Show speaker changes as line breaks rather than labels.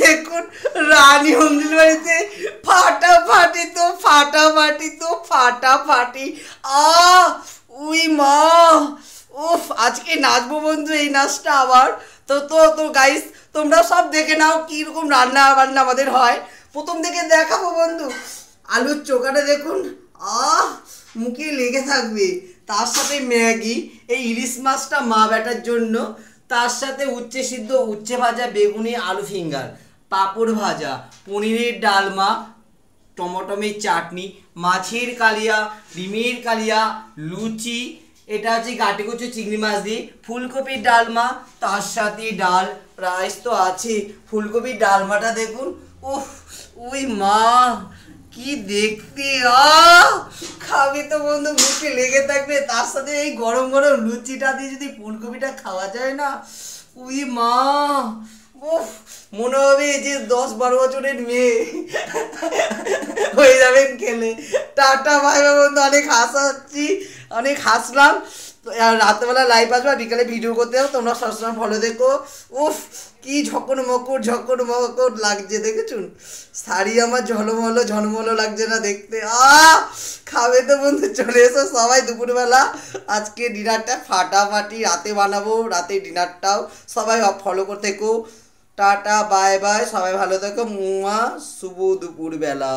দেখুন রানী হোম ডেলিভারিতে ফাটাফাটি তো ফাটাফাটি তো ফাটাফাটি। উই মা, উফ আজকে নাচবো বন্ধু এই নাচটা আবার। তো তো তো গাইস তোমরা সব দেখে নাও কীরকম রান্না বান্না আমাদের হয়। প্রথম থেকে দেখাবো বন্ধু, আলুর চোখাটা দেখুন, মুখে লেগে থাকবে। তার সাথে ম্যাগি, এই ইলিশ মাছটা মা বেটার জন্য, তার সাথে উচ্ছে সিদ্ধ, উচ্ছে ভাজা, বেগুনি, আলু ফিঙ্গার, পাঁপড় ভাজা, পনিরের ডালমা, টমেটোমের চাটনি, মাছের কালিয়া, ডিমের কালিয়া, লুচি, এটা হচ্ছে গাটিকুচো চিংড়ি মাছ দিয়ে, ফুলকপির ডালমা, তার সাথে ডাল, রাইস তো আছে। ফুলকপির ডালমাটা দেখুন, উফ উই মা কি দেখতে, খাবে তো বন্ধু মুখে লেগে থাকবে। তার সাথে এই গরম গরম লুচিটা দিয়ে যদি ফুলকপিটা খাওয়া যায় না, উই মা, উফ মনে হবে যে 10-12 বছরের মেয়ে হয়ে যাবেন খেলে। টাটা ভাই বন্ধু, অনেক হাসাচ্ছি, অনেক হাসলাম। রাত্রেবেলা লাইভ আসবে, বিকালে ভিডিও করতে হবে, তোমরা সবসময় ফলো দেখো। উফ কি ঝকর মকর লাগছে দেখেছুন, শাড়ি আমার ঝলমলো ঝলমলো লাগছে না দেখতে। খাবে তো বন্ধু, চলে এসো সবাই দুপুরবেলা। আজকে ডিনারটা ফাটাফাটি রাতে বানাবো, রাতে ডিনারটাও সবাই ফলো করতে থেকো। টাটা বাই বাই, সবাই ভালো থেকো, মুয়া, শুভ দুপুরবেলা।